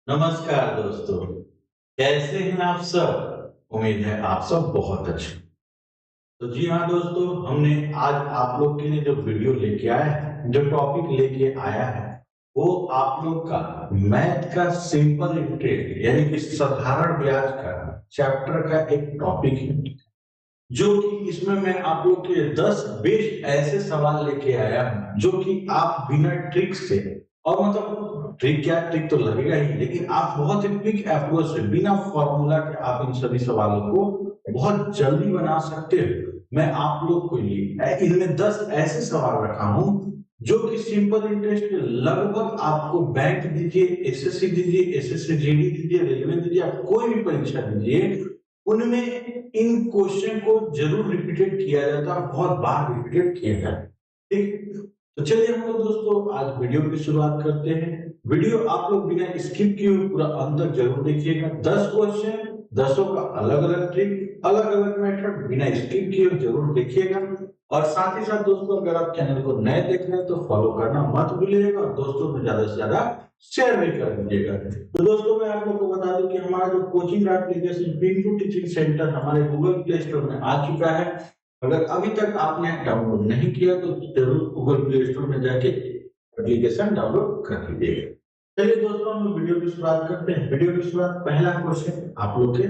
नमस्कार दोस्तों, कैसे हैं आप सब? उम्मीद है आप सब बहुत अच्छे। तो जी हाँ दोस्तों, हमने आज आप लोग के लिए जो वीडियो लेके आया है, जो टॉपिक लेके आया है, वो आप लोग का मैथ का सिंपल इंटरेस्ट यानी कि साधारण ब्याज का चैप्टर का एक टॉपिक है, जो कि इसमें मैं आप लोग के लिए 10 बेस्ट ऐसे सवाल लेके आया हूं जो कि आप बिना ट्रिक से, और मतलब ट्रिक क्या, ट्रिक तो लगेगा ही, लेकिन आप बहुत ही क्विक अप्रोच से बिना फॉर्मूला के आप इन सभी सवालों को बहुत जल्दी बना सकते हो। मैं आप लोग को लिए इनमें 10 ऐसे सवाल रखा हूं जो कि सिंपल इंटरेस्ट के लगभग आपको बैंक दीजिए, एसएससी दीजिए, एसएससी जीडी दीजिए, रेलवे दीजिए, आप कोई भी परीक्षा दीजिए, उनमें इन क्वेश्चन को जरूर रिपीटेड किया जाता है, बहुत बार रिपीटेड किया जाता है। ठीक, तो चलिए हम लोग दोस्तों आज वीडियो की शुरुआत करते हैं। वीडियो आप लोग बिना स्किप किए हुए पूरा अंत तक जरूर देखिएगा। 10 क्वेश्चन, 10 का अलग अलग ट्रिक, अलग अलग मेथड, बिना स्किप किए जरूर देखिएगा। और साथ ही साथ दोस्तों, अगर आप चैनल को नए देख रहे हैं तो फॉलो करना मत भूलिएगा और दोस्तों में ज्यादा से ज्यादा शेयर भी कर दीजिएगा। तो दोस्तों, मैं आप लोग को बता दूं कि हमारा जो coaching application Pintu teaching centre हमारे गूगल प्ले स्टोर में आ चुका है। अगर अभी तक आपने डाउनलोड नहीं किया तो जरूर गूगल प्ले स्टोर में जाके एप्लीकेशन डाउनलोड कर लीजिएगा। चलिए दोस्तों, हम वीडियो की शुरुआत करते हैं। वीडियो की शुरुआत, पहला क्वेश्चन आप लोग के,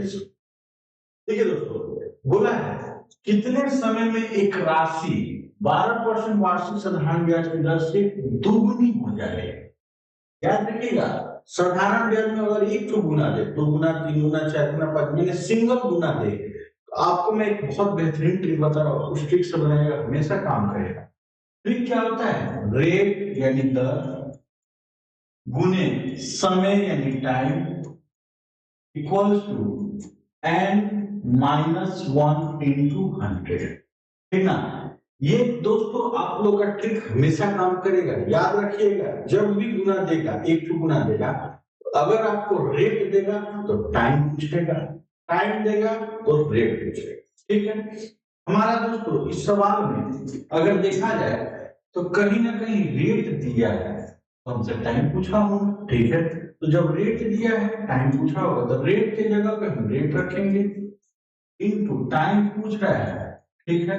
देखिए दोस्तों, बोला है कितने समय में एक राशि 12% वार्षिक साधारण ब्याज की दर से दोगुनी हो जाए। याद रखिएगा, साधारण ब्याज में अगर एक तो गुना दे, 2 गुना, 3 गुना, 4 गुना, 5, मैंने सिंगल गुना दे, तो आपको मैं एक बहुत बेहतरीन ट्रिक बता रहा हूँ, उस ट्रिक से बनाएगा हमेशा काम करेगा। ट्रिक क्या होता है? रेट यानी दर गुने समय यानी time equals to n-1 into 100। ठीक ना? ये दोस्तों आप लोग का ट्रिक हमेशा काम करेगा। याद रखिएगा, जब भी गुना देगा, एक टू गुना देगा, तो अगर आपको रेट देगा तो टाइम पूछेगा, टाइम देगा तो रेट पूछेगा। ठीक है, हमारा दोस्तों इस सवाल में अगर देखा जाए तो कहीं ना कहीं रेट दिया है, तो हमसे टाइम पूछा होगा। ठीक है, तो जब रेट दिया है, टाइम पूछा होगा, तो रेट की जगह पे हम रेट रखेंगे, इनटू टाइम पूछ रहा है, ठीक है,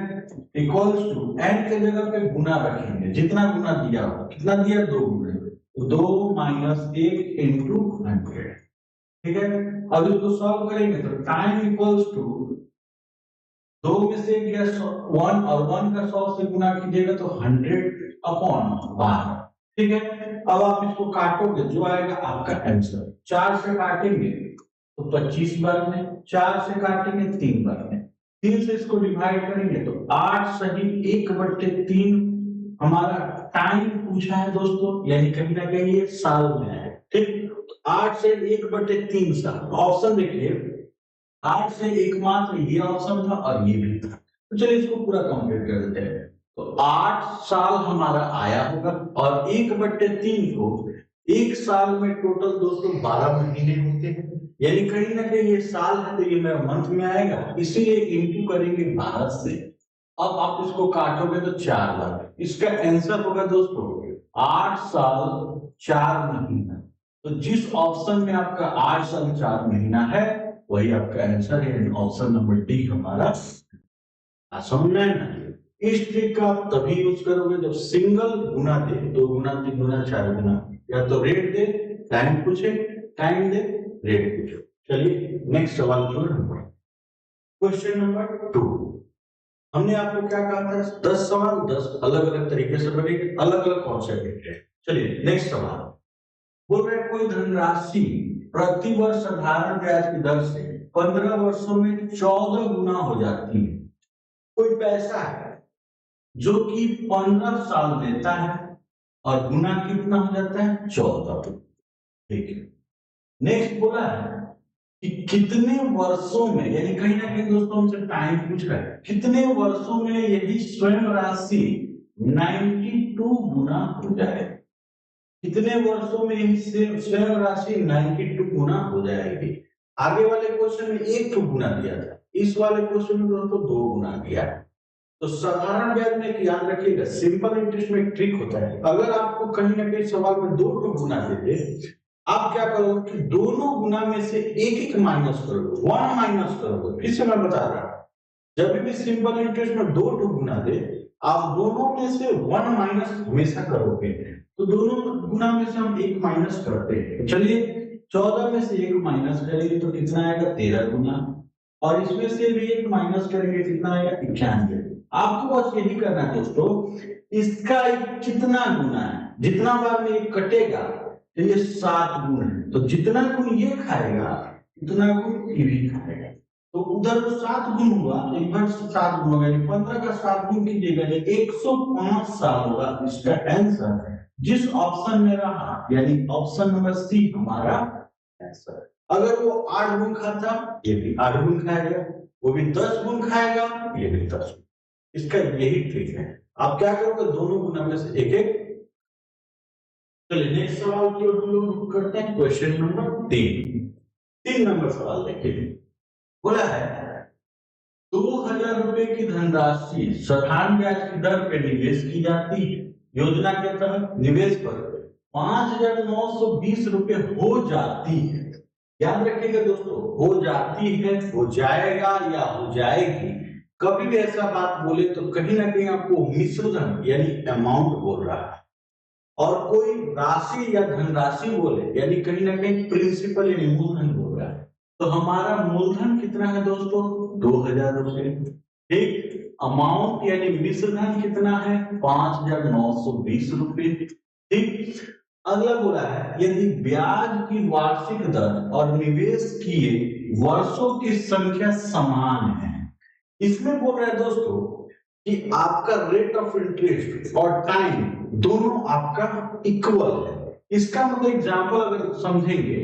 इक्वल्स टू एन के जगह पे गुना रखेंगे, जितना गुना दिया हो, कितना दिया, 2 गुना, तो 2 माइनस 1 इंटू 100। ठीक है, अब इसको सॉल्व करेंगे तो टाइम इक्वल्स टू 2 में से गया 1 और 1 का 100 से गुना कीजिएगा तो 100/12। ठीक है, अब आप इसको काटोगे, जो आएगा आपका आंसर। 4 से काटेंगे तो 25 बार में, 4 से काटेंगे 3 बार में, 3 से इसको डिवाइड करेंगे तो 8 सही 1/3 हमारा टाइम पूछा है दोस्तों, यानी कहीं ना कहीं ये साल में है। ठीक, 8 से 1/3 साल, ऑप्शन देखिए, 8 से एकमात्र ये ऑप्शन था और ये भी था। तो चलिए इसको पूरा कंप्लीट कर देते हैं। तो 8 साल हमारा आया होगा और 1/3 को, एक साल में टोटल दोस्तों 12 महीने होते हैं, यानी कहीं ना कहीं ये साल है तो ये मेरा मंथ में आएगा, इसीलिए इंटू करेंगे 12 से। अब आप इसको काटोगे तो 4 बार, इसका आंसर होगा दोस्तों 8 साल 4 महीना। तो जिस ऑप्शन में आपका 8 साल 4 महीना है वही आपका आंसर है, ऑप्शन नंबर डी हमारा। समझ में आया ना? इस ट्रिक का आप तभी यूज करोगे जब सिंगल गुना दे, 2 गुना, 3 गुना, 4 गुना, या तो रेट दे, टाइम पूछे, टाइम दे, रेट पूछे। चलिए नेक्स्ट सवाल की ओर हम बढ़ते हैं। क्वेश्चन नंबर 2, हमने आपको क्या कहा था, 10 सवाल 10 अलग अलग तरीके से बनेंगे, अलग अलग कॉन्सेप्ट है। चलिए नेक्स्ट सवाल, बोल रहे कोई धनराशि प्रति वर्ष साधारण ब्याज की दर से 15 वर्षों में 14 गुना हो जाती है। कोई पैसा है जो कि 15 साल देता है और गुना कितना हो जाता है, 14। ठीक है, नेक्स्ट बोला है कि कितने वर्षों में, यानी कहीं ना कहीं दोस्तों हमसे टाइम पूछ रहा है, कितने वर्षों में यदि स्वयं राशि 92 गुना हो जाए, कितने वर्षों में यही स्वयं राशि 92 गुना हो जाएगी। आगे वाले क्वेश्चन में 1 गुना दिया था, इस वाले क्वेश्चन में दोस्तों 2 गुना दिया है। तो साधारण ब्याज में याद रखिएगा, सिंपल इंटरेस्ट में एक ट्रिक होता है, अगर आपको कहीं ना कहीं सवाल में 2 गुना दे दे आप क्या करोगे कि दोनों गुना में से एक एक माइनस करोगे, 1 माइनस करोगे। फिर से मैं बता रहा हूं, जब भी सिंपल इंटरेस्ट में 2 गुना दे, आप दोनों में से 1 माइनस हमेशा करोगे। तो दोनों गुना में से हम 1 माइनस करते हैं। चलिए 14 में से 1 माइनस करेंगे तो कितना आएगा, 13 गुना, और इसमें से भी 1 माइनस करेंगे कितना आएगा, 91। आपको बस यही करना है दोस्तों, इसका कितना गुना है, जितना बार में ये कटेगा तो ये 7 गुण है, तो जितना गुण ये खाएगा उतना गुण ये भी खाएगा। तो उधर 7 गुण हुआ, इधर 7 गुण होगा, 15 का 7 गुण कीजिएगा, 105 साल होगा इसका आंसर जिस ऑप्शन में रहा, यानी ऑप्शन नंबर सी हमारा आंसर। अगर वो 8 गुण खाता, ये भी 8 गुण खाएगा, वो भी 10 गुण खाएगा, ये भी 10 गुण। इसका यही ट्रिक है। आप क्या करोगे, दोनों गुना में से एक एक। चलिए नेक्स्ट सवाल की ओर हम लोग करते हैं, क्वेश्चन नंबर 3 नंबर सवाल देखिए। बोला है 2000 रुपए की धनराशि समान ब्याज की दर पे निवेश की जाती है। योजना के तहत निवेश पर 5,920 रुपए हो जाती है। याद रखिएगा दोस्तों, हो जाती है, हो जाएगा या हो जाएगी। कभी भी ऐसा बात बोले तो कहीं ना कहीं आपको मिश्र धन यानी अमाउंट बोल रहा है, और कोई राशि या धनराशि बोले यानी कहीं ना कहीं प्रिंसिपल यानी मूलधन बोल रहा है। तो हमारा मूलधन कितना है दोस्तों, 2000 रुपए। ठीक, अमाउंट यानी मिश्र धन कितना है, 5,920 रुपए। ठीक, अगला बोला है यदि ब्याज की वार्षिक दर और निवेश किए वर्षों की संख्या समान है। इसमें बोल रहा है दोस्तों कि आपका रेट ऑफ इंटरेस्ट और टाइम दोनों आपका इक्वल है। इसका मतलब एग्जांपल अगर समझेंगे,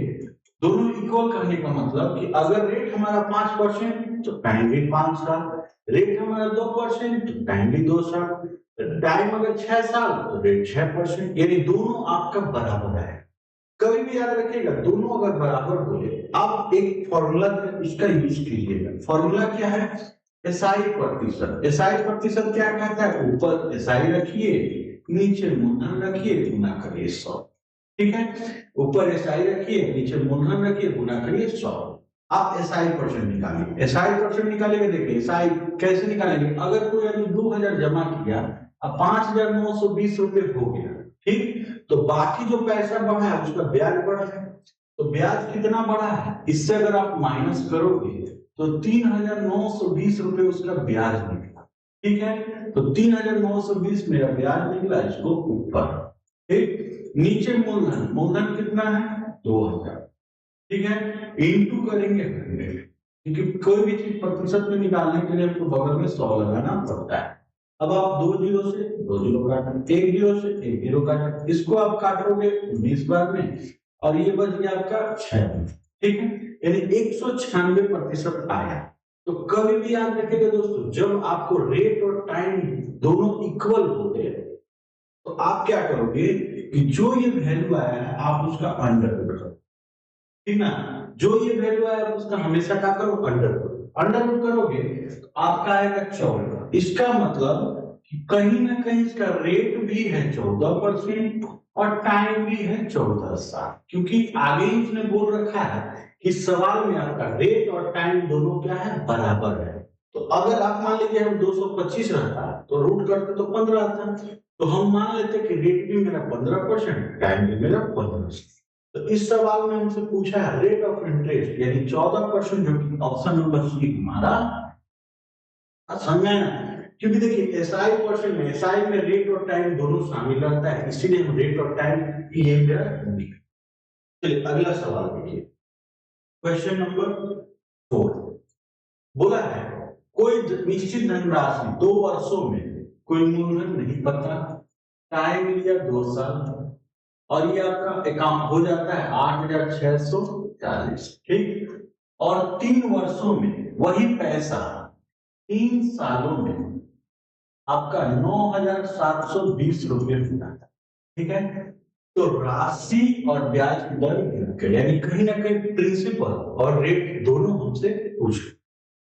दोनों इक्वल कहने का मतलब कि अगर रेट हमारा 5% तो टाइम भी 5 साल, रेट हमारा 2% तो टाइम भी 2 साल, टाइम अगर 6 साल तो रेट 6%, यानी दोनों आपका बराबर है। कभी भी याद रखिएगा, दोनों अगर बराबर बोले, आप एक फॉर्मूला इसका यूज कीजिएगा। फॉर्मूला क्या है, एसआई प्रतिशत। एसआई प्रतिशत क्या कहता है, ऊपर एसआई रखिए, नीचे मूलधन रखिए, गुना करिए 100। ठीक है, ऊपर एसआई रखिए, नीचे मूलधन रखिए, गुना करिए 100। आप एसआई परसेंट निकालिए। एसआई परसेंट निकालेंगे, देखिए एसआई कैसे निकालेंगे। अगर कोई आदमी 2000 जमा किया, अब 5,920 रुपए हो गया, ठीक, तो बाकी जो पैसा बढ़ा है उसका ब्याज बढ़ा है। तो ब्याज कितना बढ़ा है, इससे अगर आप माइनस करोगे तो 3,920 रुपए उसका ब्याज निकला। ठीक है, तो 3,920 मेरा ब्याज निकला, इसको ऊपर। ठीक, नीचे मूलधन, मूलधन कितना है, 2000। ठीक है, इंटू करेंगे 100, क्योंकि कोई भी चीज प्रतिशत में निकालने के लिए हमको बगल में 100 लगाना पड़ता है। अब आप 2 जीरो से 2 जीरो काटेंगे, 1 जीरो से 1 जीरो काटेंगे, इसको आप काटोगे 19 बार में, और ये बच गया आपका 6। ठीक है, यानी 196% आया। तो कभी भी याद रखिएगा दोस्तों, जब आपको रेट और टाइम दोनों इक्वल होते हैं तो आप क्या करोगे कि जो ये वैल्यू आया है आप उसका अंडर रूट करो। ठीक ना, जो ये वैल्यू आया उसका हमेशा क्या करो, अंडर रूट। अंडर रूट करोगे तो आपका आएगा 14। इसका मतलब कि कहीं ना कहीं इसका रेट भी है 14% और टाइम भी है 14 साल, क्योंकि आगे ही उसने बोल रखा है कि सवाल में आपका रेट और टाइम दोनों क्या है, बराबर है। तो अगर आप मान लीजिए हम 225 रहता तो रूट करते तो 15 आता, तो हम मान लेते कि रेट भी मेरा 15%, टाइम भी मेरा 15%। तो इस सवाल में हमसे पूछा है रेट ऑफ इंटरेस्ट यानी 14%, जो कि ऑप्शन नंबर सी हमारा समझ, क्योंकि देखिए एसआई परसेंट में, एसआई में रेट और टाइम दोनों शामिल रहता है, इसीलिए हम रेट और टाइम ये मेरा। चलिए अगला सवाल देखिए, क्वेश्चन नंबर 4। बोला है कोई निश्चित धनराशि 2 वर्षों में, कोई मूलधन नहीं पता, टाइम लिया 2 साल, और ये आपका अकाउंट हो जाता है 8,640। ठीक, और 3 वर्षों में वही पैसा 3 सालों में आपका 9,720 रुपये होता है। ठीक है, तो राशि और ब्याज की दर यानी कहीं ना कहीं प्रिंसिपल और रेट दोनों हमसे पूछे।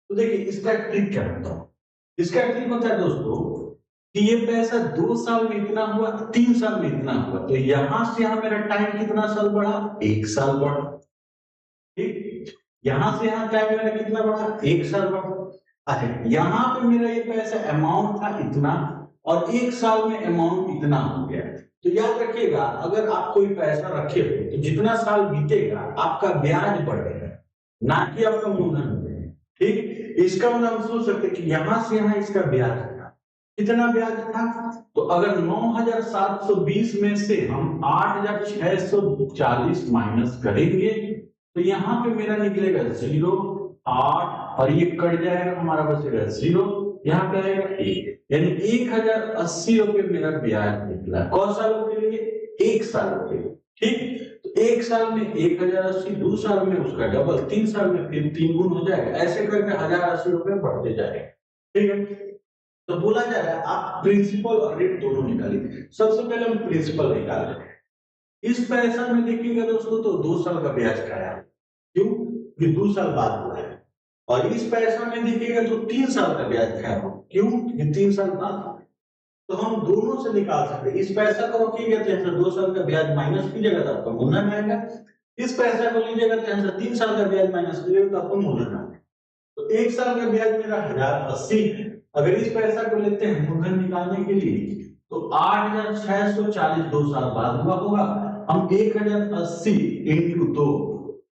तो देखिए इसका ट्रिक क्या होता है, इसका ट्रिक होता है दोस्तों कि ये पैसा 2 साल में इतना हुआ, 3 साल में इतना हुआ, तो यहां से यहां मेरा टाइम कितना साल बढ़ा, 1 साल बढ़ा। ठीक, यहां से यहां टाइम मेरा कितना बढ़ा, 1 साल बढ़ा। अच्छा, यहाँ पे मेरा ये पैसा अमाउंट था इतना और 1 साल में अमाउंट इतना हो गया। तो याद रखिएगा, अगर आप कोई पैसा रखे हो तो जितना साल बीतेगा आपका ब्याज बढ़ेगा, ना कि आपका मूलधन बढ़ेगा। ठीक, इसका मतलब हम सोच सकते कि यहां से यहां इसका ब्याज था, कितना ब्याज था, तो अगर 9,720 में से हम 8,640 माइनस करेंगे तो यहाँ पे मेरा निकलेगा 0, 8 और ये कट जाएगा, हमारा बचेगा 0, यहाँ पे आएगा 1, यानी 1,080 रुपये मेरा ब्याज निकला। कौन सालों के लिए, 1 साल के लिए। ठीक, तो 1 साल में 1,080, 2 साल में उसका डबल, 3 साल में फिर 3 गुण हो जाएगा, ऐसे करके 1,080 रुपये बढ़ते जाएगा। ठीक है, तो बोला जा रहा है आप प्रिंसिपल और रेट दोनों निकालिए। सबसे पहले हम प्रिंसिपल निकाल रहे हैं। इस पैसा में देखिएगा दोस्तों तो 2 साल का ब्याज खाया, क्यों, कि 2 साल बाद हुआ है। और इस पैसा में देखिएगा तो 3 साल का ब्याज खाया, क्यों, कि 3 साल बाद। तो हम दोनों से निकाल सकते हैं। इस पैसा को रखिएगा तो यहाँ से 2 साल का ब्याज माइनस कीजिएगा तो आपका मूलधन आएगा। इस पैसा को लीजिएगा तो यहाँ से 3 साल का ब्याज माइनस कीजिएगा तो आपका मूलधन आएगा। तो 1 साल का ब्याज मेरा 1,080 है। अगर इस पैसा को लेते हैं मूलधन निकालने के लिए तो 8,640 2 साल बाद हुआ होगा, हम 1,080 इंटू 2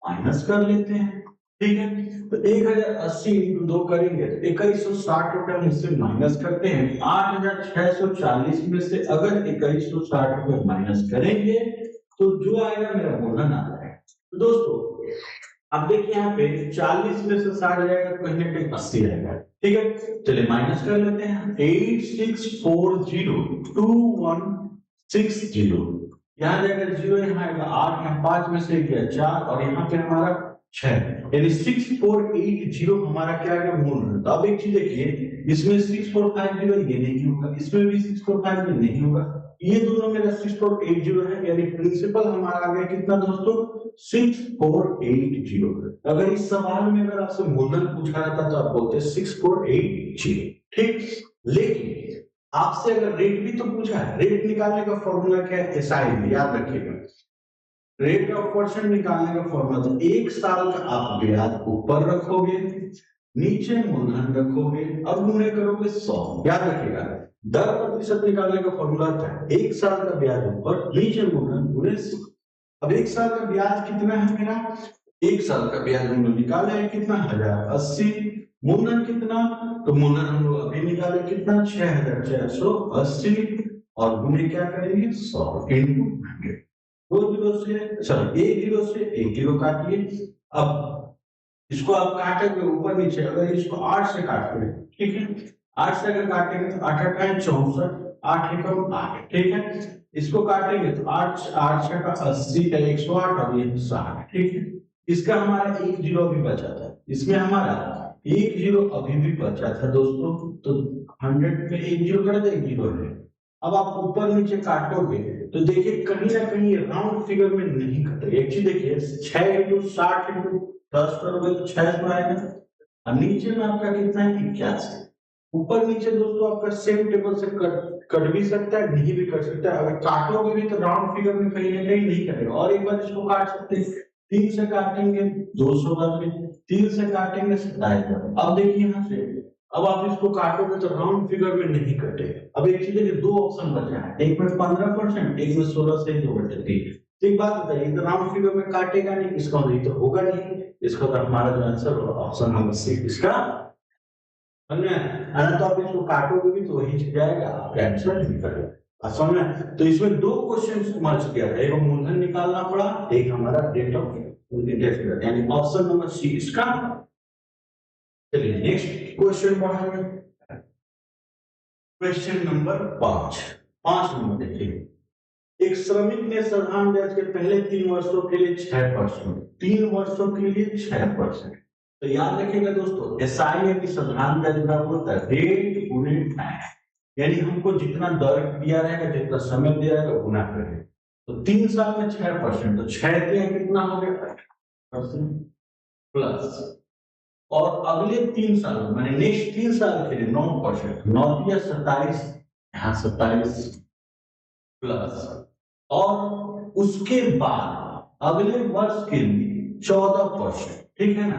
माइनस कर लेते हैं। ठीक है, तो 1,080 इंटू 2 करेंगे तो 2,160 रुपए हम इससे माइनस करते हैं। 8,640 में से अगर 2,160 रुपए माइनस करेंगे तो जो आएगा मेरा मूलधन आ जाएगा। तो दोस्तों अब देखिए यहाँ पे 40 में से 60 जाएगा तो कहीं ना कहीं 80 रहेगा। ठीक है, चलिए माइनस कर लेते हैं। 86402160, यहाँ जाएगा 0, यहाँ आएगा 8, यहाँ 5 में से गया 4 और यहाँ पे हमारा 6, यानी 6480 हमारा क्या आएगा, मूलधन। तो अब एक चीज देखिए, इसमें 6450 ये नहीं होगा, इसमें भी 6450 नहीं होगा, ये दोनों मेरा 6480 है, यानी प्रिंसिपल हमारा आ गया कितना दोस्तों, 6480। अगर इस सवाल में अगर आपसे मूलधन पूछा जाता तो आप बोलते 6480। ठीक, लेकिन आपसे अगर रेट भी तो पूछा है, रेट निकालने का फॉर्मूला क्या है, एसआई, याद रखिएगा। रेट ऑफ परसेंट निकालने का फॉर्मूला तो 1 साल का आप ब्याज ऊपर रखोगे, नीचे मूलधन रखोगे, अब गुणे करोगे 100। याद रखिएगा, दर प्रतिशत निकालने का फॉर्मूला था 1 साल का ब्याज ऊपर, नीचे मूलधन गुणे 100। अब 1 साल का ब्याज कितना है मेरा, 1 साल का ब्याज हम लोग निकाले हैं कितना, 1,080। मूलधन कितना, तो मूलधन हम लोग अभी निकाले कितना, 6,480 और गुणे क्या करेंगे, 100 इंटू 100। 2 जीरो से, सॉरी 1 जीरो से 1 जीरो काटिए। अब इसको आप काटेंगे ऊपर नीचे, अगर इसको 8 से काटते हैं, ठीक है, 8 से अगर काटेंगे तो 8 8 64, 8 एकम 8, ठीक है, इसको काटेंगे तो 8 8 6 का 80 का 108 और ये 60। ठीक है, इसका हमारा 1 जीरो अभी बचा था, इसमें हमारा 1 जीरो अभी भी बचा था दोस्तों। तो 100 में 1 जीरो कट जाए, 1 जीरो है। अब आप ऊपर नीचे काटोगे तो देखिए कहीं ना कहीं राउंड फिगर में नहीं कटेगा। एक चीज देखिए, 6 इंटू 60 इंटू 10 करोगे तो 600 आएगा, और नीचे में आपका कितना है, 81। ऊपर नीचे दोस्तों आपका सेम टेबल से कट भी सकता है, नहीं भी कट सकता है। अगर काटोगे भी तो राउंड फिगर में कहीं ना कहीं नहीं कटेगा। और एक बार इसको काट सकते हैं, 3 से काटेंगे 200 का, 3 से काटेंगे 27। अब देखिए यहाँ से, अब आप इसको काटोगे तो राउंड फिगर में नहीं कटेगा। अब एक चीज है कि 2 ऑप्शन बचा है, एक में 15%, एक में 16 से 2/3। तो एक बात बताइए, तो राउंड फिगर में काटेगा नहीं, इसका नहीं तो होगा नहीं, इसका तो हमारा जो आंसर होगा ऑप्शन नंबर सी, इसका समझ। तो आप इसको काटोगे भी तो वही जाएगा, आपका आंसर नहीं करेगा। समझ में। तो इसमें 2 क्वेश्चन मर्ज किया था, एक मूलधन निकालना पड़ा, एक हमारा रेट ऑफ इंटरेस्ट, यानी ऑप्शन नंबर सी इसका। चलिए नेक्स्ट क्वेश्चन बढ़ाएंगे, क्वेश्चन नंबर 5 नंबर देखिए। एक श्रमिक ने साधारण ब्याज के पहले 3 वर्षों के लिए 6%, 3 वर्षों के लिए 6%। तो याद रखिएगा दोस्तों, एसआई यानी साधारण ब्याज बराबर होता है रेट गुणे टाइम, यानी हमको जितना दर दिया रहेगा, जितना समय दिया रहेगा गुना करेंगे। तो 3 साल में 6%, तो 6 कितना हो गया, 8% प्लस, और अगले 3 साल माने नेक्स्ट 3 साल के लिए 9%, 9 या 27, यहाँ 27 प्लस, और उसके बाद अगले वर्ष के लिए 14%, ठीक है ना।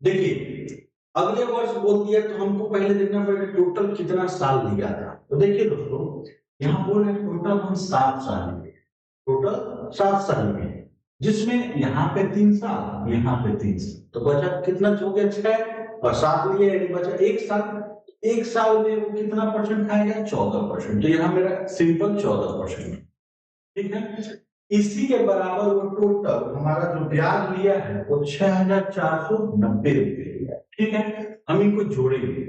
देखिए अगले वर्ष बोल दिया तो हमको पहले देखना पड़ेगा टोटल कितना साल लिया था। तो देखिए दोस्तों यहाँ बोल रहे टोटल हम 7 साल लिए, टोटल 7 साल लिए, जिसमें यहाँ पे 3 साल, यहाँ पे 3 साल, तो बचा कितना हो गया 6 और 7 लिए, यानी बचा 1 साल। 1 साल में वो कितना परसेंट खाएगा 14%, तो यहाँ मेरा सिंपल 14%, ठीक है। इसी के बराबर वो टोटल हमारा जो ब्याज लिया है वो 6,490 रुपए लिया, ठीक है। हम इनको जोड़ेंगे,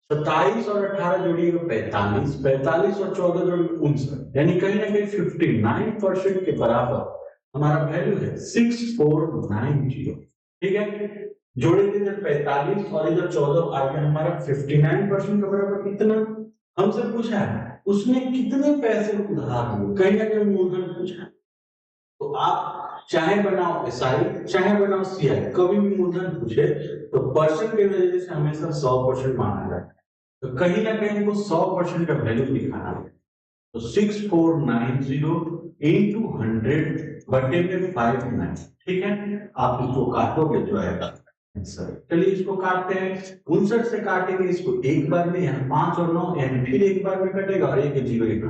27 और 18 जोड़िएगा 45, 45 और 14 जोड़िएगा 59, यानी कहीं ना कहीं 59% के बराबर हमारा वैल्यू है 6490, ठीक है। जोड़ेंगे इधर 45 और इधर 14 आ गया हमारा 59% के बराबर कितना। हमसे पूछा है उसने कितने पैसे उधार लिए, कहीं ना कहीं मूलधन पूछा है। तो आप चाहे बनाओ एसआई चाहे बनाओ सीआई, कभी भी मूलधन पूछे तो परसेंट के नजरिए से हमेशा 100% माना जाता है, तो कहीं ना कहीं को 100% का वैल्यू दिखाना है। तो 6490 into 100 बटे में 59, ठीक है। आप इसको काटोगे जो आएगा आंसर। चलिए इसको काटते हैं, 59 से काटेंगे इसको एक बार में, यहाँ 5 और 9 यानी फिर एक बार में कटेगा और एक जीरो एक।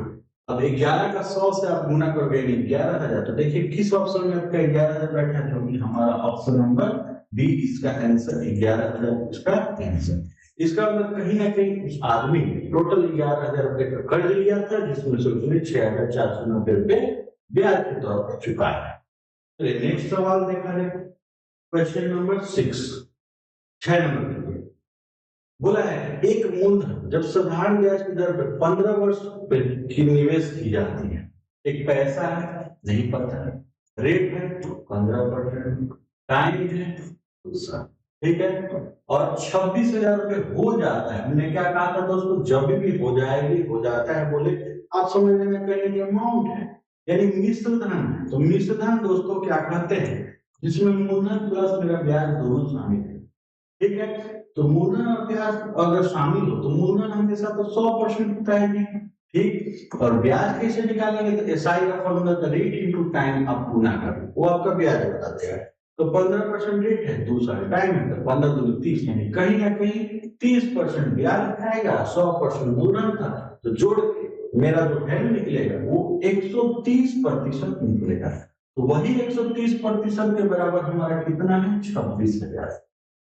अब 11 का 100 से आप गुना करोगे 11,000, तो देखिए किस ऑप्शन में आपका 11,000 बैठा है, जो कि हमारा ऑप्शन नंबर बी इसका आंसर 11,000 इसका आंसर। इसका मतलब कहीं ना कहीं उस आदमी टोटल 11,000 रुपए का कर्ज लिया था, जिसमें से उसने 6,490 रुपए ब्याज के तौर पर चुकाया है। चलिए नेक्स्ट सवाल देखा जाए, क्वेश्चन नंबर 6 नंबर बोला है एक मूलधन जब साधारण ब्याज की दर पर 15 वर्ष की निवेश की जाती है, एक पैसा है नहीं पता है, रेट है 15%, टाइम है दूसरा, ठीक है, और 26,000 रुपए हो जाता है। हमने क्या कहा था दोस्तों, जब भी हो जाएगी हो जाता है बोले आप समझ लेना कहीं अमाउंट है यानी मिश्र धन है। तो मिश्र धन दोस्तों क्या कहते हैं, जिसमें मूलधन प्लस मेरा ब्याज दोनों शामिल है, ठीक है। तो मूलधन और ब्याज अगर शामिल हो तो मूलधन हमेशा तो 100% बताएगी, ठीक। और ब्याज कैसे निकालेंगे, तो एसआई का फॉर्मूला था रेट इनटू टाइम, आप गुना करो वो आपका ब्याज बता देगा। तो 15% रेट है, दूसरा टाइम है, तो 15 दूनी 30, यानी कहीं ना कहीं 30% ब्याज खाएगा, 100% मूलधन था, तो जोड़ के मेरा जो वैल्यू निकलेगा वो 130% निकलेगा। तो वही 130% के बराबर हमारा कितना है 26,000,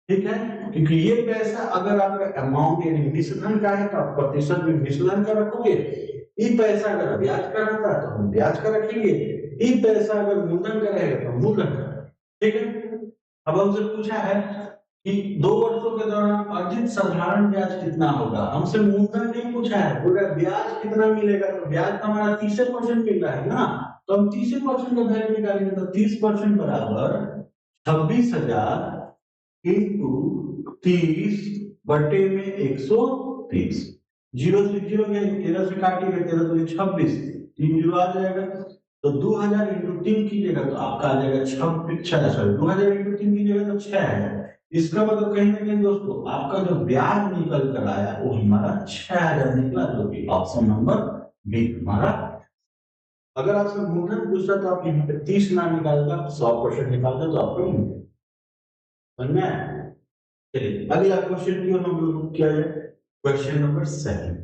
ठीक है। क्योंकि ये पैसा अगर आपका अमाउंट यानी मिश्रधन का है तो आप प्रतिशत में मिश्रधन का रखोगे, ये पैसा अगर ब्याज का रहता है तो हम ब्याज का रखेंगे, ये पैसा अगर मूलधन का रहेगा तो मूलधन का, ठीक है। अब हमसे पूछा है कि 2 वर्षों के दौरान अर्जित साधारण ब्याज कितना होगा, हमसे मूलधन नहीं पूछा है, पूरा ब्याज कितना मिलेगा, तो ब्याज तो हमारा 30% मिल रहा है ना, तो हम 30% का वैल्यू निकालेंगे, तो 30% बराबर 26,000 इंटू 30 बटे में 130, 0 से 0 गया, 13 से काटिएगा 13 तो 26, 3 जीरो आ जाएगा, तो 2000 इंटू 3 कीजिएगा तो आपका आ जाएगा 2000 इंटू 3 कीजिएगा तो 6,000। इसका मतलब कहीं ना कहीं दोस्तों आपका जो ब्याज निकल कर आया वो हमारा 6,000 निकला, जो कि ऑप्शन नंबर बी हमारा। अगर आपसे मूलधन पूछता तो आप यहाँ पे 30 ना निकालता, 100% निकालता तो आपको समझना है। चलिए अगला क्वेश्चन की ओर हम लोग किया जाए, क्वेश्चन नंबर 7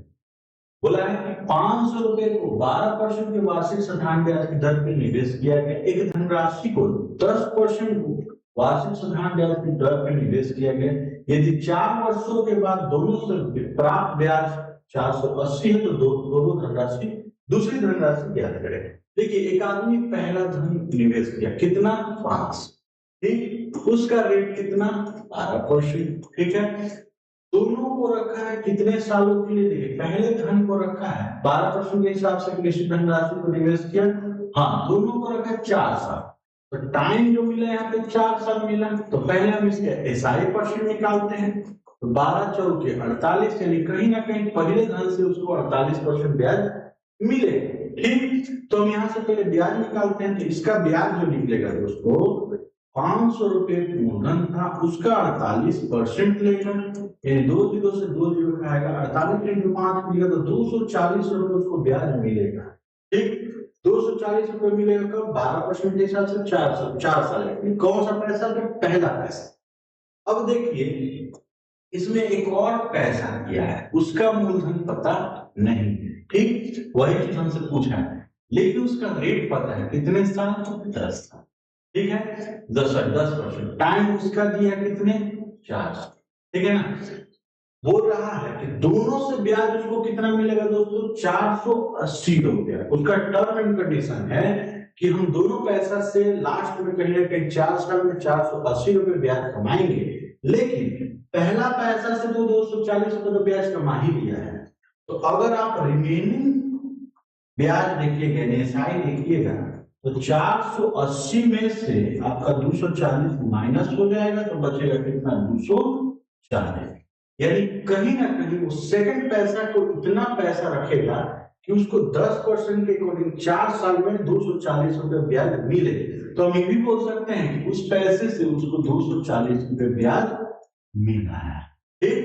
बोला है कि 500 रुपए को 12% के वार्षिक साधारण ब्याज की दर पर निवेश किया गया, एक धनराशि को 10% वार्षिक साधारण ब्याज की दर पर निवेश किया गया, यदि 4 वर्षों के बाद दोनों से प्राप्त ब्याज 480 है तो दोनों धनराशि दूसरी धनराशि ज्ञात करें। देखिए एक आदमी पहला धन निवेश किया कितना 5, ठीक, उसका रेट कितना 12%, ठीक है। दोनों को रखा है कितने सालों के लिए, देखिए पहले धन को रखा है 12% के हिसाब से निश्चित धनराशि को निवेश किया, हाँ दोनों को रखा 4 साल, तो टाइम जो मिला यहाँ पे 4 साल मिला, तो पहले हम इसके एसआई परसेंट निकालते हैं, तो 12 चौके 48, यानी कहीं ना कहीं पहले धन से उसको 48% ब्याज मिले, ठीक। तो हम यहाँ से पहले ब्याज निकालते हैं, तो इसका ब्याज जो निकलेगा दोस्तों 500 रुपए मूलधन था, उसका 48% लेगा, यानी 2 जीरो से 2 जीरो खाएगा, 48 इंटू 5 मिलेगा तो 240 रुपए उसको ब्याज मिलेगा। ठीक, 240 रुपए मिलेगा कब? 12% के हिसाब से 4 साल। कौन सा पैसा? तो पहला पैसा। अब देखिए इसमें एक और पैसा किया है, उसका मूलधन पता नहीं है। ठीक, वही चीज हमसे पूछा है, लेकिन उसका रेट पता है, कितने साल? 10 साल। ठीक है, 10%। टाइम उसका दिया कितने? 4 साल। ठीक है ना, बोल रहा है कि दोनों से ब्याज उसको कितना मिलेगा दोस्तों? 480 रुपया। उसका टर्म एंड कंडीशन है कि हम दोनों पैसा से लास्ट में कहीं ना कहीं 4 साल में 480 रुपए ब्याज कमाएंगे, लेकिन पहला पैसा से तो 240 रुपए तो ब्याज कमा ही लिया है। तो अगर आप रिमेनिंग ब्याज देखिएगा, एनएसआई देखिएगा, तो 480 में से आपका 240 माइनस हो जाएगा तो बचेगा कितना? 240। यानी कहीं ना कहीं वो सेकंड पैसा को इतना पैसा रखेगा कि उसको 10% के अकॉर्डिंग 4 साल में 240 रुपए ब्याज मिले। तो हम ये भी बोल सकते हैं कि उस पैसे से उसको 240 रुपए ब्याज मिला है। ठीक,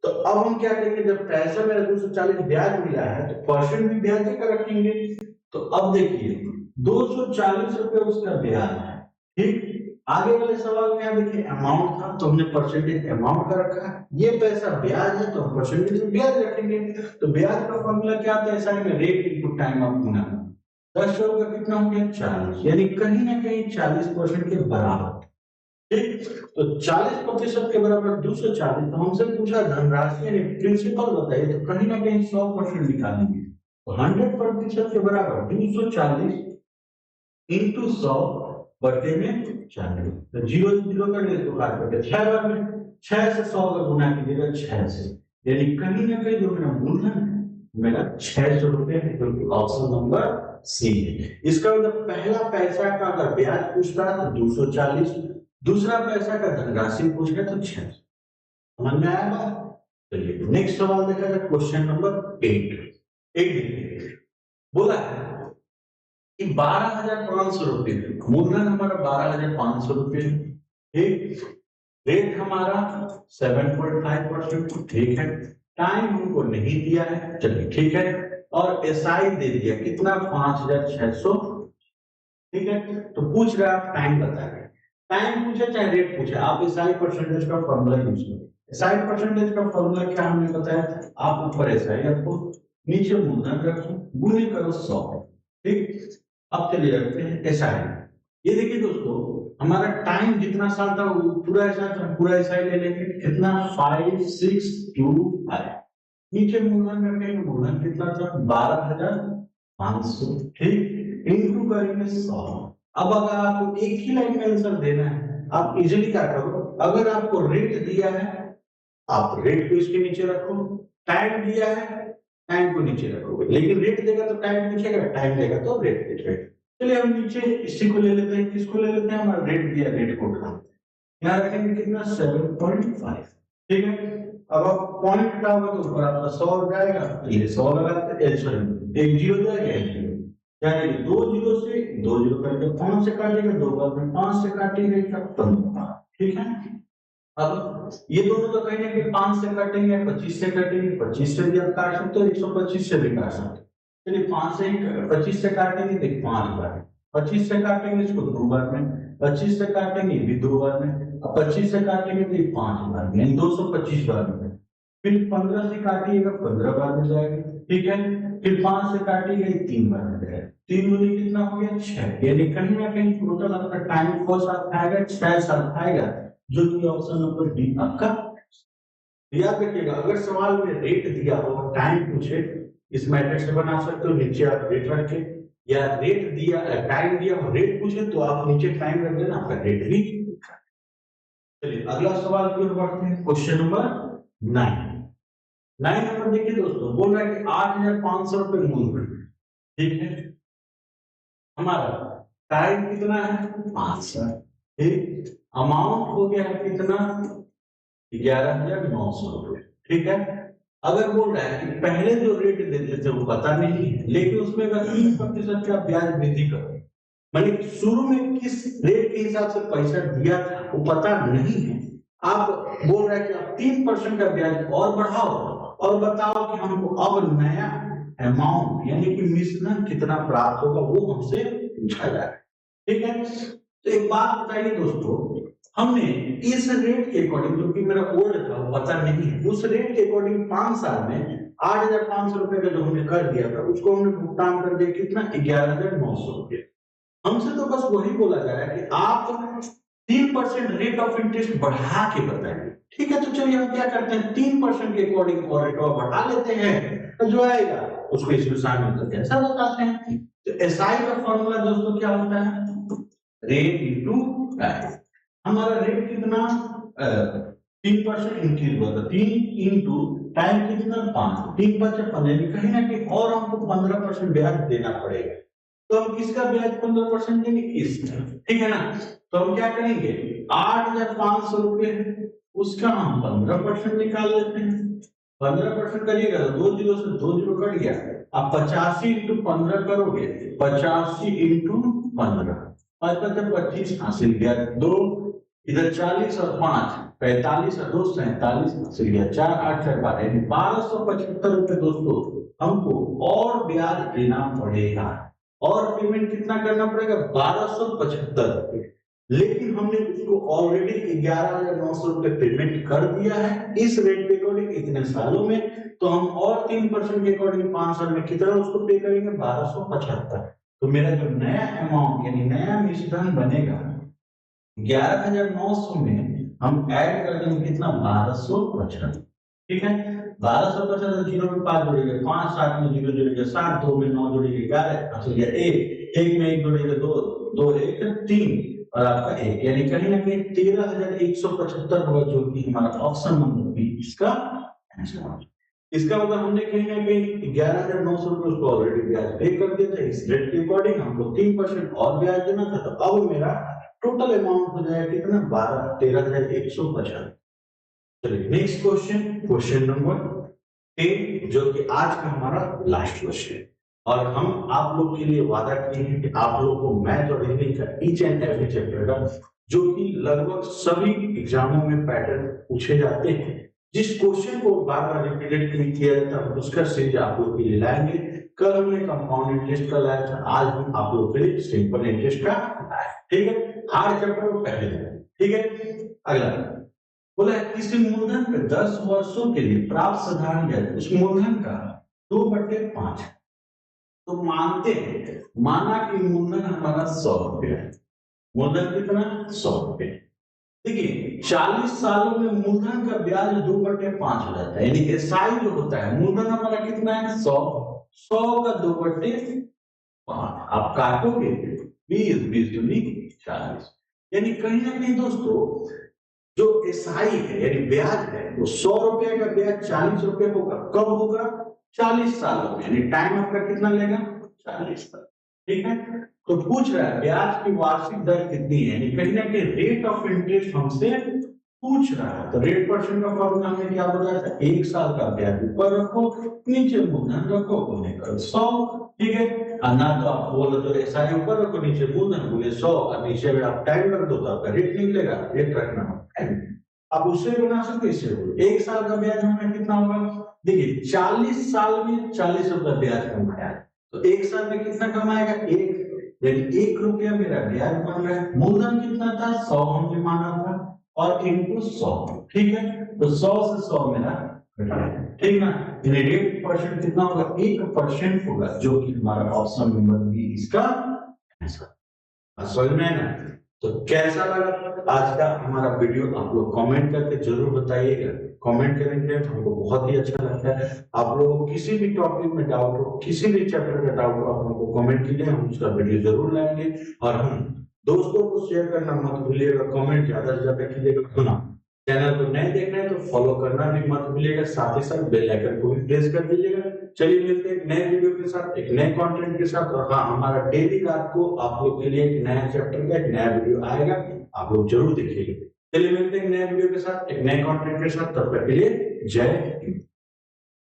तो अब हम क्या करेंगे, जब पैसा मेरा 240 ब्याज मिला है तो परसेंट भी ब्याज देकर रखेंगे। तो अब देखिए 240 रुपए उसका ब्याज है। ठीक, आगे वाले सवाल में यहाँ देखिए अमाउंट था तो हमने परसेंटेज अमाउंट का रखा है, ये पैसा ब्याज है तो हम परसेंटेज में ब्याज रखेंगे। तो ब्याज का फॉर्मूला क्या आता है? ऐसा में रेट इनटू टाइम ऑफ गुना। 10 का कितना हो गया? 40, यानी कहीं ना कहीं 40% के बराबर। ठीक, तो 40% के बराबर 240। तो हमसे पूछा धनराशि यानी प्रिंसिपल बताइए, तो कहीं ना कहीं 100% निकालेंगे। तो 100% के बराबर 240 इंटू 100 बटे में 40। तो 0 0 कर ले तो काट करके 6 बार में 6 से 100 का गुना कीजिएगा 6 से, यानी कहीं ना कहीं जो मेरा मूलधन है मेरा 600 रुपए है, जो कि ऑप्शन नंबर सी है। इसका मतलब पहला पैसा का अगर ब्याज पूछ रहा है तो 240, दूसरा पैसा का धनराशि पूछ रहे तो 600। समझ में आया बात? चलिए नेक्स्ट सवाल देखा जाए, क्वेश्चन नंबर 8। देखिए बोला है कि 12,500 रुपए मूलधन हमारा 12,500 रुपए। ठीक, रेट हमारा 7.5%। ठीक है, टाइम हमको नहीं दिया है, चलिए ठीक है, और एसआई दे दिया कितना? 5,600। ठीक है, तो पूछ रहे आप टाइम बता रहे, टाइम पूछे चाहे रेट पूछे, आप एसआई परसेंटेज का फॉर्मूला यूज करो। एसआई परसेंटेज का फॉर्मूला क्या हमने बताया? आप ऊपर एसआई रखो, नीचे मूलधन रखो, गुणे करो 100। ठीक, अब चलिए रखते हैं एसआई। ये देखिए दोस्तों, हमारा टाइम जितना साल था वो पूरा ऐसा था, पूरा एसआई ले लेंगे कितना? 5625। नीचे मूलधन रखेंगे, मूलधन कितना था? 12,500। ठीक, इनटू करेंगे 100। अब अगर आपको एक ही लाइन में आंसर देना है, आप इजीली क्या करो, अगर आपको रेट दिया है आप रेट को इसके नीचे रखो, टाइम दिया है टाइम को नीचे रखोगे, लेकिन रेट देगा तो टाइम पूछेगा, टाइम देगा तो रेट पूछेगा। चलिए हम नीचे इसी को ले लेते हैं, किसको ले लेते हैं? हमारा रेट दिया, रेट को उठाते हैं, यहाँ रखेंगे कितना? 7.5। ठीक है, अब आप पॉइंट हटाओगे तो ऊपर आपका 100 हो जाएगा, ये 100 लगाते हैं, सॉरी एक जीरो जाएगा, एक जीरो यानी 2 जीरो से 2 जीरो करके 5 से काटेंगे, 2 बार में 5 से काटेंगे 15। ठीक है, अब ये दोनों तो कहीं ना कहीं 5 से काटेंगे, 25 से काटेंगे, 25 से भी आप काट सकते हो, 125 से भी काट सकते हो। चलिए 5 से 25 से काटेंगे तो 5 बार, 25 से काटेंगे इसको 2 बार में, 25 से काटेंगे भी 2 बार में, अब 25 से काटेंगे तो 5 बार में, यानी 225 बार में। फिर 15 से काटिएगा 15 बार में जाएगा। ठीक है, फिर 5 से काटिएगा 3 बार में जाएगा, 3 दूनी कितना हो गया? 6, यानी कहीं ना कहीं टोटल आपका टाइम कौन सा आएगा? 6 साल आएगा, जो कि ऑप्शन नंबर डी आपका। याद रखिएगा, अगर सवाल में रेट दिया हो टाइम पूछे, इस मेथड से बना सकते हो, नीचे आप रेट रखे, या रेट दिया टाइम दिया हो रेट पूछे तो आप नीचे टाइम रख देना, आपका रेट भी। चलिए अगला सवाल की ओर बढ़ते हैं, क्वेश्चन नंबर 9 नंबर देखिए दोस्तों, बोल रहा है कि 8,500 रुपए मूलधन। ठीक है, हमारा टाइम कितना है? 5 साल। ठीक, अमाउंट हो गया है कितना? 11,900 रुपए। ठीक है, अगर बोल रहा है कि पहले जो रेट देते थे वो पता नहीं है, लेकिन उसमें अगर 30% का ब्याज वृद्धि करो मैंने शुरू में किस रेट के हिसाब से पैसा दिया था वो पता नहीं है। आप बोल रहे हैं कि आप 3% का ब्याज और बढ़ाओ और बताओ कि हमको अब नया अमाउंट यानी कि मिश्रण कितना प्राप्त होगा वो हमसे पूछा जाए। ठीक है, तो एक बात बताइए दोस्तों, हमने इस रेट के अकॉर्डिंग, जो कि मेरा ओल्ड था वो पता नहीं है, उस रेट के अकॉर्डिंग 5 साल में 8,500 रुपए का जो हमने कर दिया था उसको हमने भुगतान कर दिया कितना, 11,900 रुपये। हमसे तो बस वही बोला जा रहा है कि आप 3% रेट ऑफ इंटरेस्ट बढ़ा के बताएंगे। ठीक है, तो चलिए हम क्या करते हैं, 3% के अकॉर्डिंग और रेट ऑफ बढ़ा लेते हैं, तो जो आएगा उसको इसमें शामिल करके ऐसा बताते हैं। तो एसआई का फॉर्मूला दोस्तों क्या होता है, रेट इंटू टाइम। हमारा रेट कितना 3% इंक्रीज हुआ था, 3 इंटू टाइम कितना 5, 3 5 15, कहीं ना कहीं और हमको 15% ब्याज देना पड़ेगा। तो हम किसका ब्याज 15% देंगे, इसका। ठीक है ना, तो हम क्या करेंगे, 8,500 रुपए उसका हम 15% निकाल लेते हैं। 15% करिएगा तो 2 जीरो से 2 जीरो कट गया। आप 85 इंटू 15 करोगे, 85 इंटू 15, 5 5 25 हासिल गया, 2 इधर 40 और 5 45 और 2 47 हासिल गया, 4 8 4 12 यानी 1275 रुपए दोस्तों हमको और ब्याज देना पड़ेगा। और पेमेंट कितना करना पड़ेगा, 1275 रुपए। लेकिन हमने उसको ऑलरेडी 11,900 रुपए पेमेंट कर दिया है इस रेट के अकॉर्डिंग इतने सालों में, तो हम और 3% के अकॉर्डिंग 5 साल में कितना उसको पे करेंगे, 1275। तो मेरा जो नया अमाउंट यानी नया मिश्रण बनेगा 11,900 में हम ऐड कर देंगे कितना, 1275। ठीक है, 1275 जीरो में 5 जोड़ेंगे 5, 7 में 0 जोड़ेंगे 7, 2 में 9 जोड़ेंगे 11, अच्छा ये 1 में 1 जोड़ेंगे 2, 2 1 3 और आपका 1, यानी कहीं ना कहीं 13,175 होगा, जो कि हमारा ऑप्शन नंबर बी इसका आंसर। इसका मतलब हमने कहीं ना कहीं 11,900 रुपए उसको ऑलरेडी ब्याज पे कर दिया था, इस रेट के अकॉर्डिंग हमको 3% और ब्याज देना था, तो अब मेरा टोटल अमाउंट हो जाएगा कितना, 13,150। चलिए नेक्स्ट क्वेश्चन, क्वेश्चन नंबर 10, जो कि आज का हमारा लास्ट क्वेश्चन। और हम आप लोग के लिए वादा किए हैं कि आप लोग को मैथ और हिंदी का ईच एंड एवरी चैप्टर का, जो कि लगभग सभी एग्जामों में पैटर्न पूछे जाते हैं, जिस क्वेश्चन को बार बार रिपीटेड किया जाता है उसका सीरीज आप लोग के लिए लाएंगे। कल हमने कंपाउंड इंटरेस्ट का लाया था, आज हम आप लोग के लिए सिंपल इंटरेस्ट का लाए। ठीक है, हर चैप्टर को पहले देना। ठीक है, अगला बोला किसी मूलधन पे 10 वर्षों के लिए प्राप्त साधारण ब्याज उस मूलधन का 2/5। तो मानते हैं, माना कि मूलधन हमारा 100 रुपया है, मूलधन कितना 100 रुपये। देखिए 40 सालों में मूलधन का ब्याज 2/5 हो जाता है, यानी एसआई जो होता है मूलधन हमारा कितना है 100, 100 का 2/5 आप काटोगे 20 20 दूनी 40, यानी कहीं ना कहीं दोस्तों जो एसआई है यानी ब्याज है वो 100 रुपए का ब्याज 40 रुपए होगा। कब होगा, 40 सालों में, यानी टाइम आपका कितना लेगा 40 साल। ठीक है, तो पूछ रहा है ब्याज की वार्षिक दर कितनी है, यानी कहीं ना कहीं रेट ऑफ इंटरेस्ट हमसे पूछ रहा है। तो रेट परसेंट का फॉर्मूला हमने क्या बताया था, 1 साल का ब्याज ऊपर रखो नीचे मूलधन रखो, उन्हें करो 100। ठीक है, ना तो आप बोलो तो एसआई ऊपर रखो नीचे मूलधन बोले 100, और नीचे अगर आप टाइम रख दो तो आपका रेट निकलेगा, रेट रखना टाइम। अब उससे बना सकते इससे बोलो 1 साल का ब्याज हमें कितना होगा, देखिए 40 साल में 40 रुपया ब्याज कमाया, तो 1 साल में कितना कमाएगा 1, यानी 1 रुपया मेरा ब्याज बन रहा है। मूलधन कितना था 100 हमने माना था और इनटू 100। ठीक है, तो 100 से 100 मेरा ठीक ना, रेट परसेंट कितना होगा 1% होगा, जो कि हमारा ऑप्शन नंबर बी इसका आंसर। समझ में है ना। तो कैसा लगा आज का हमारा वीडियो, आप लोग कमेंट करके जरूर बताइएगा। कमेंट करेंगे तो हमको बहुत ही अच्छा लगता है। आप लोगों को किसी भी टॉपिक में डाउट हो, किसी भी चैप्टर का डाउट हो, आप हमको कमेंट कीजिए, हम उसका वीडियो जरूर लाएंगे। और हम दोस्तों को शेयर करना मत भूलिएगा, कमेंट ज्यादा से ज्यादा कीजिएगा। सुना चैनल को नए देख रहे हैं तो फॉलो करना भी मत भूलिएगा, साथ ही साथ बेल आइकन को भी प्रेस कर दीजिएगा। चलिए मिलते हैं एक नए वीडियो के साथ, एक नए कंटेंट के साथ। और हाँ, हमारा डेली रात को आप लोग के लिए एक नया चैप्टर का एक नया वीडियो आएगा, आप लोग जरूर देखिएगा। चलिए मिलते हैं एक नए वीडियो के साथ, एक नए कंटेंट के साथ, तब तक के लिए जय हिंद।